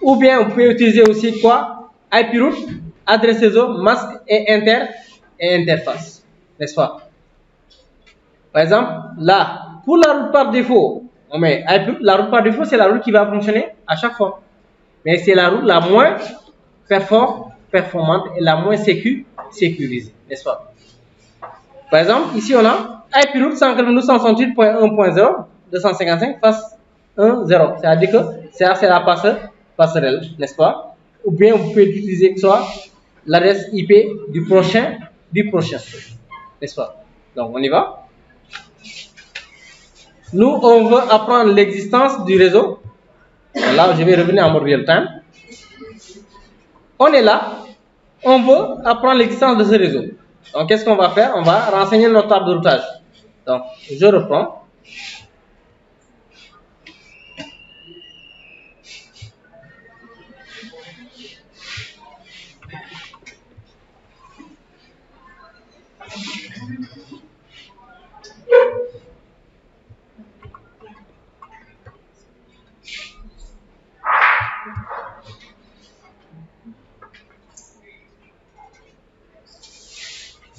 Ou bien vous pouvez utiliser aussi quoi? IP route, adresse réseau, masque et interface, n'est-ce pas? Par exemple, là, pour la route par défaut, on met la route par défaut, c'est la route qui va fonctionner à chaque fois. Mais c'est la route la moins performante et la moins sécurisée, n'est-ce pas? Par exemple, ici on a IP route 192.168.1.0 255 face 1.0. C'est-à-dire que c'est la passerelle, n'est-ce pas? Ou bien vous pouvez utiliser soit l'adresse IP du prochain switch, n'est-ce pas? Donc on y va. Nous, on veut apprendre l'existence du réseau. Là, je vais revenir en mode real time. On est là. On veut apprendre l'existence de ce réseau. Donc, qu'est-ce qu'on va faire? On va renseigner notre table de routage. Donc, je reprends.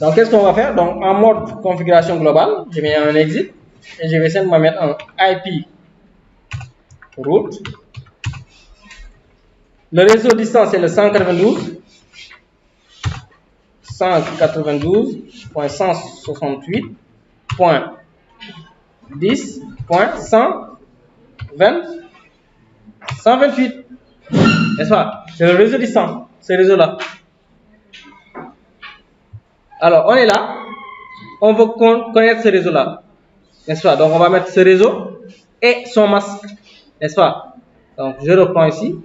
Donc, qu'est-ce qu'on va faire? Donc, en mode configuration globale, je mets un exit et je vais simplement mettre un IP route Le réseau distant, c'est le 192.168.10.128. N'est-ce pas? C'est le réseau distant, ce réseau-là. Alors, on est là. On veut connaître ce réseau-là. N'est-ce pas? Donc, on va mettre ce réseau et son masque. N'est-ce pas? Donc, je reprends ici.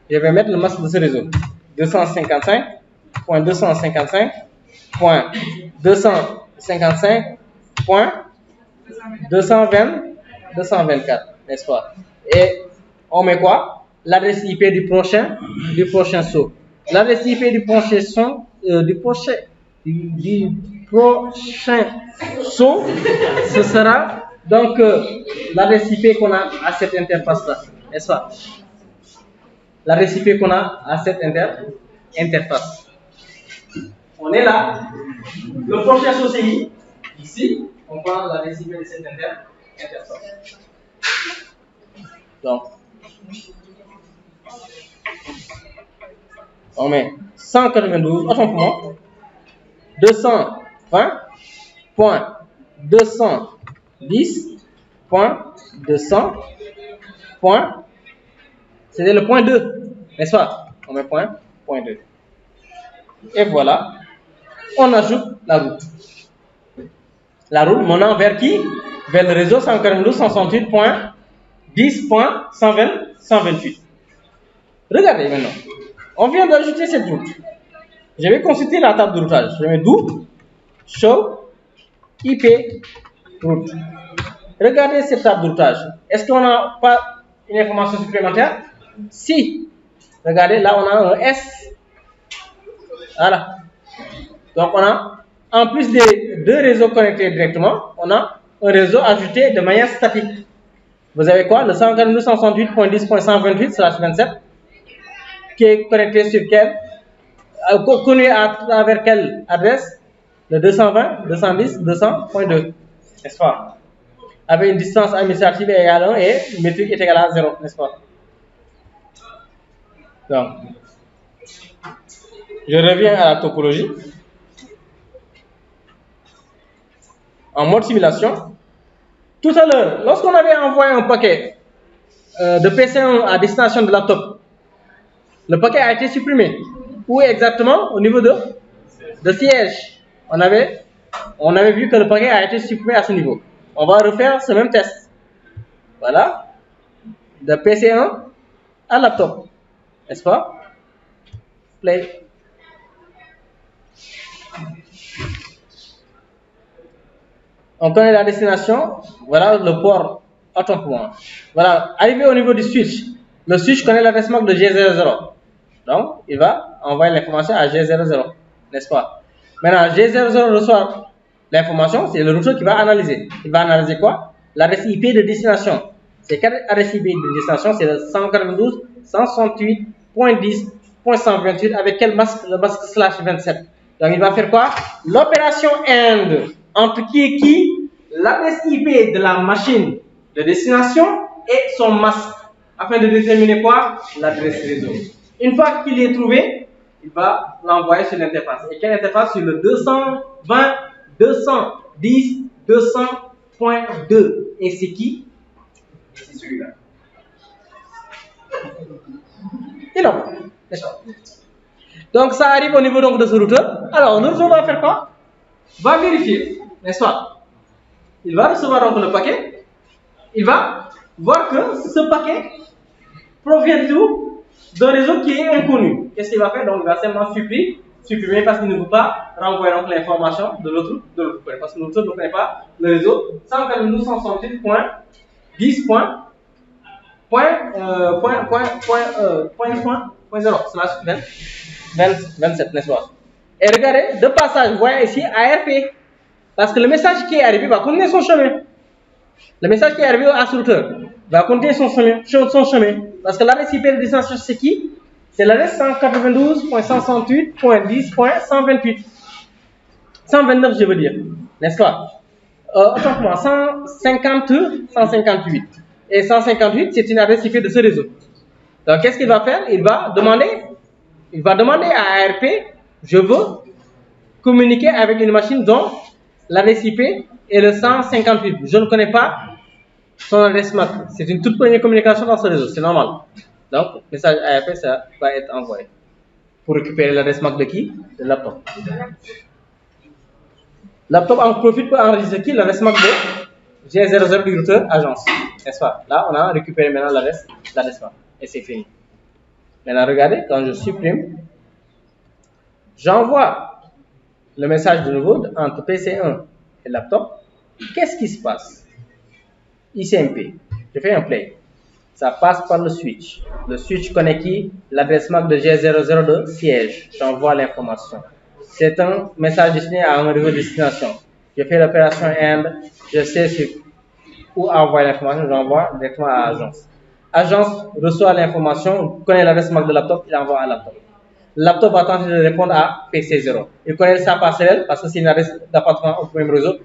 Je vais mettre le masque de ce réseau. 255.255.255.224. N'est-ce pas? Et on met quoi? L'adresse IP du prochain saut. L'adresse IP du prochain saut, ce sera donc l'adresse IP qu'on a à cette interface-là. N'est-ce pas? L'adresse IP qu'on a à cette interface. On est là. Le prochain saut, c'est ici. On prend l'adresse IP de cette interface. Donc, on met 192, autant pour moi, 220.210.200. C'était le point 2, n'est-ce pas? On met point 2. Et voilà, on ajoute la route. La route menant vers qui? Vers le réseau 142.168.10.128. Regardez maintenant. On vient d'ajouter cette route. Je vais consulter la table de routage. Je mets do, show, IP, route. Regardez cette table de routage. Est-ce qu'on n'a pas une information supplémentaire? Si. Regardez, là, on a un S. Voilà. Donc, on a, en plus des deux réseaux connectés directement, on a un réseau ajouté de manière statique. Vous avez quoi? Le 142.168.10.128/27 qui est connecté sur quel? Connu à travers quelle adresse? Le 220.210.200.2, n'est-ce pas? Avec une distance administrative égale à 1 et une métrique est égale à 0, n'est-ce pas? Donc, je reviens à la topologie. En mode simulation, tout à l'heure, lorsqu'on avait envoyé un paquet de PC1 à destination de laptop, le paquet a été supprimé. Où exactement? Au niveau de siège. On avait vu que le paquet a été supprimé à ce niveau. On va refaire ce même test. Voilà. De PC1 à laptop. N'est-ce pas? Play. On connaît la destination. Voilà le port. Autant pour moi. Voilà. Arrivé au niveau du switch. Le switch connaît l'adresse MAC de G00. Donc, il va envoyer l'information à G00. N'est-ce pas? Maintenant, G00 reçoit l'information. C'est le routeur qui va analyser. Il va analyser quoi? L'adresse IP de destination. C'est quelle adresse IP de destination? C'est le 192.168.10.128 avec quel masque? Le masque /27. Donc, il va faire quoi? L'opération AND entre qui et qui? L'adresse IP de la machine de destination et son masque afin de déterminer quoi? L'adresse réseau. Une fois qu'il est trouvé, il va l'envoyer sur l'interface. Et quelle interface? Sur le 220.210.200.2. Et c'est qui? C'est celui-là. Et non, n'est-ce pas? Donc ça arrive au niveau donc de ce routeur. Alors le routeur va faire quoi? Va vérifier, n'est-ce pas? Il va recevoir donc le paquet. Il va voir que ce paquet provient d'où? D'un réseau qui est inconnu. Qu'est-ce qu'il va faire? Donc il va simplement supprimer parce qu'il ne peut pas renvoyer donc l'information de l'autre côté. Parce que l'autre ne connaît pas le réseau 142.10.0/27, n'est-ce pas? Et regardez, de passage, vous voyez ici ARP. Parce que le message qui est arrivé va continuer son chemin. Le message qui est arrivé à ce routeur va continuer son chemin. Parce que l'adresse IP de destination, c'est qui? C'est l'adresse 192.168.10.128. 129, je veux dire. N'est-ce pas? Autant pour moi, 158. Et 158, c'est une adresse IP de ce réseau. Donc, qu'est-ce qu'il va faire? Il va demander à ARP, je veux communiquer avec une machine dont l'adresse IP est le 158. Je ne connais pas son adresse MAC. C'est une toute première communication dans ce réseau, c'est normal. Donc, message ARP, ça va être envoyé. Pour récupérer l'adresse MAC de qui? De laptop. Laptop en profite pour enregistrer qui? L'adresse MAC de G00 du routeur agence. N'est-ce pas? Là, on a récupéré maintenant l'adresse MAC. Et c'est fini. Maintenant, regardez, quand je supprime, j'envoie le message de nouveau entre PC1 et laptop. Qu'est-ce qui se passe? ICMP. Je fais un play. Ça passe par le switch. Le switch connaît qui? L'adresse MAC de G002 siège. J'envoie l'information. C'est un message destiné à un réseau de destination. Je fais l'opération AND. Je sais où envoyer l'information. J'envoie directement à l'agence. L'agence reçoit l'information, connaît l'adresse MAC de laptop, il envoie à laptop. Le laptop va tenter de répondre à PC0. Il connaît sa passerelle parce que c'est une adresse d'appartement au même réseau.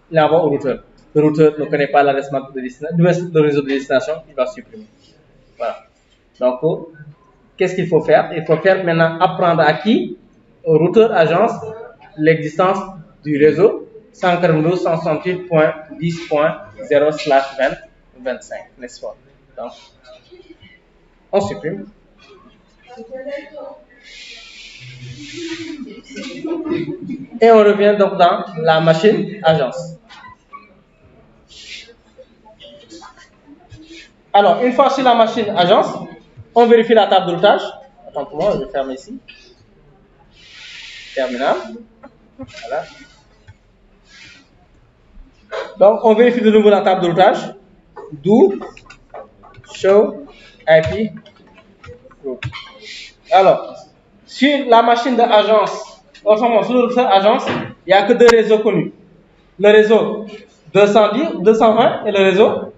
Il envoie au routeur. Le routeur ne connaît pas l'adresse MAC de réseau de destination, il va supprimer. Voilà. Donc, qu'est-ce qu'il faut faire? Il faut faire maintenant apprendre à qui? Au routeur agence l'existence du réseau 192.168.10.0/20/25, n'est-ce pas? Donc, on supprime. Et on revient donc dans la machine agence. Alors, une fois sur la machine agence, on vérifie la table de routage. Attends pour moi, je vais fermer ici. Terminal. Voilà. Donc, on vérifie de nouveau la table de routage. Do, show, IP, group. Alors, sur la machine d'agence, autrement, sur le routeur agence, il n'y a que deux réseaux connus. Le réseau 210, 220 et le réseau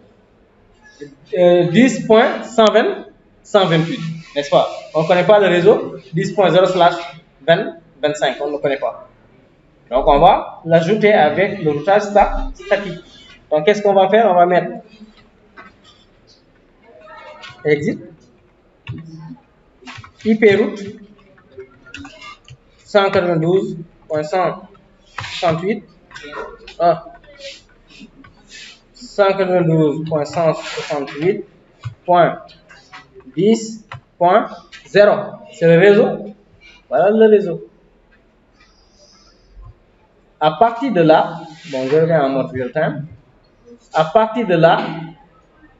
10.120.128, n'est-ce pas? On ne connaît pas le réseau 10.0/20/25, on ne le connaît pas. Donc, on va l'ajouter avec le routage statique. Donc, qu'est-ce qu'on va faire? On va mettre exit, IP route 192.168, 192.168.10.0. C'est le réseau. Voilà le réseau. À partir de là, bon, je reviens en mode real time. À partir de là,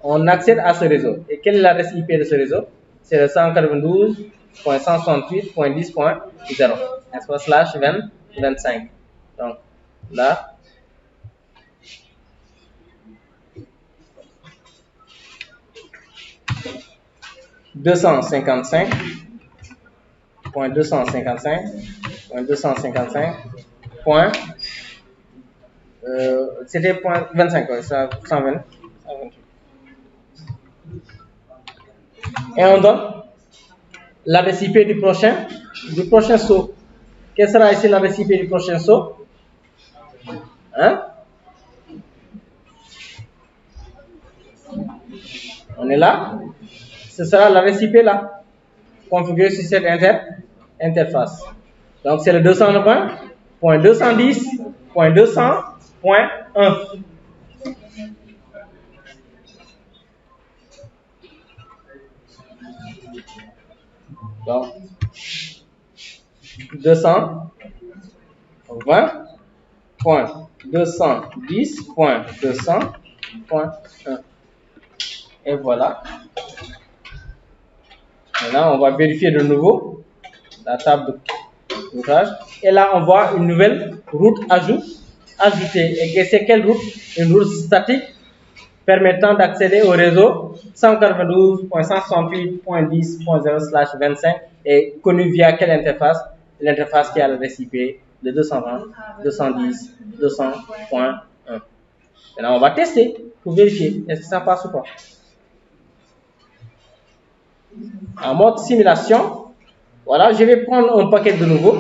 on accède à ce réseau. Et quelle est l'adresse IP de ce réseau? C'est le 192.168.10.0, n'est-ce pas, /20/25. Donc, là, c'était point 25, ça 120. Et on donne l'adresse IP du prochain saut. Quelle sera ici l'adresse IP du prochain saut? Hein? On est là. Ce sera l'adresse IP là, configurée sur cette interface. Donc c'est le 220.210.200.1. Donc 220.210.200.1. Et voilà. Maintenant, on va vérifier de nouveau la table de routage. Et là, on voit une nouvelle route ajoutée. Et c'est quelle route? Une route statique permettant d'accéder au réseau 192.168.10.0/25 et connue via quelle interface? L'interface qui a l'adresse IP de 220.210.200.1. Maintenant, on va tester pour vérifier est-ce que ça passe ou pas. En mode simulation, voilà, je vais prendre un paquet de nouveau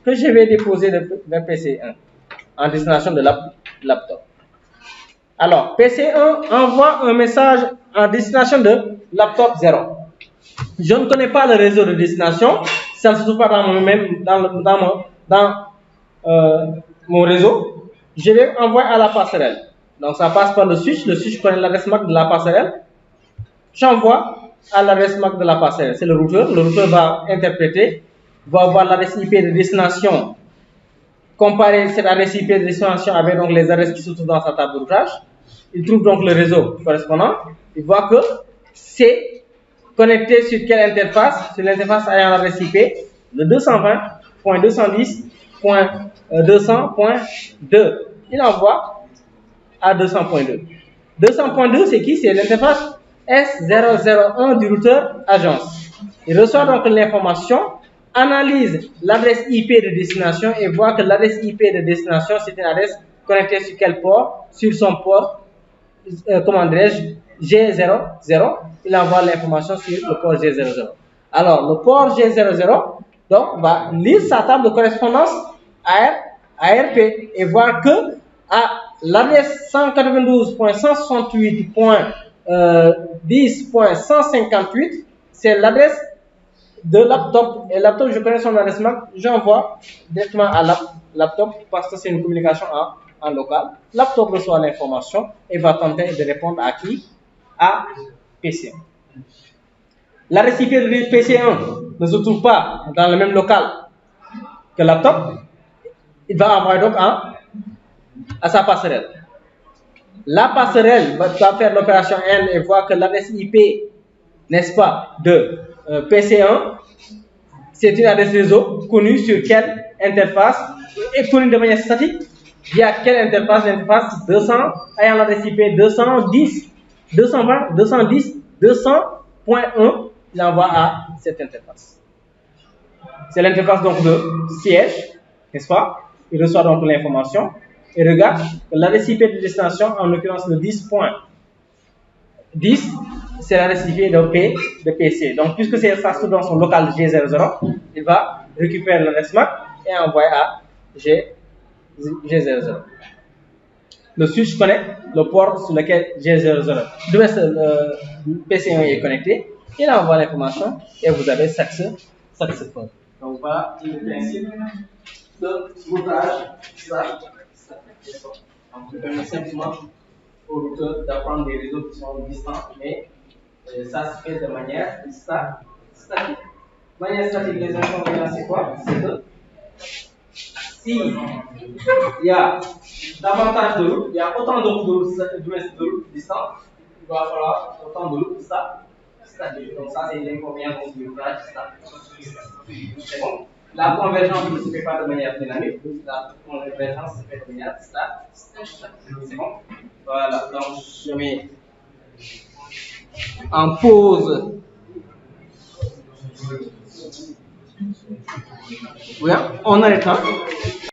que je vais déposer vers PC1 en destination de laptop. Alors, PC1 envoie un message en destination de laptop 0. Je ne connais pas le réseau de destination, ça ne se trouve pas dans mon réseau. Je vais envoyer à la passerelle. Donc ça passe par le switch connaît l'adresse MAC de la passerelle. J'envoie à l'adresse MAC de la passerelle, c'est le routeur va interpréter, va voir l'adresse IP de destination, comparer cette adresse IP de destination avec donc les adresses qui se trouvent dans sa table de routage. Il trouve donc le réseau correspondant, il voit que c'est connecté sur quelle interface? Sur l'interface ayant l'adresse IP, le 220.210.200.2. Il envoie à 200.2. 200.2, c'est qui? C'est l'interface S001 du routeur agence. Il reçoit donc l'information, analyse l'adresse IP de destination et voit que l'adresse IP de destination, c'est une adresse connectée sur quel port? Sur son port, comment dirais-je, G00. Il envoie l'information sur le port G00. Alors, le port G00 donc, va lire sa table de correspondance ARP et voir que à l'adresse 192.168.10.158, c'est l'adresse de laptop. Et laptop, je connais son adresse MAC, j'envoie directement à laptop parce que c'est une communication en local. Laptop reçoit l'information et va tenter de répondre à qui? À PC1. L'adresse IP de PC1 ne se trouve pas dans le même local que laptop. Il va envoyer donc à sa passerelle. La passerelle va faire l'opération N et voir que l'adresse IP, n'est-ce pas, de PC1, c'est une adresse réseau connue sur quelle interface et connue de manière statique via quelle interface? L'interface 200 ayant l'adresse IP 210, 220, 210, 200.1. Il envoie à cette interface. C'est l'interface donc de siège, n'est-ce pas? Il reçoit donc l'information et regarde que l'adresse IP de destination, en l'occurrence le 10.10, c'est l'adresse IP de PC. Donc, puisque ça se trouve dans son local G00, il va récupérer l'adresse MAC et envoyer à G00. Le switch connaît le port sur lequel G00, PC1 est connecté. Il envoie l'information et vous avez successful. Donc, voilà le principe de routage statique. Donc, je permets simplement au routeur d'apprendre des réseaux qui sont distants, mais ça se fait de manière statique. De manière statique, les inconvénients, c'est quoi? C'est que si il y a davantage de routes, il y a autant de routes distantes, il va falloir autant de routes statiques. Donc, ça, c'est l'inconvénient du routage statique. C'est bon? La convergence ne se fait pas de manière dynamique, la convergence se fait de manière statique. C'est bon? Voilà, donc je mets en pause. Oui, on arrête là.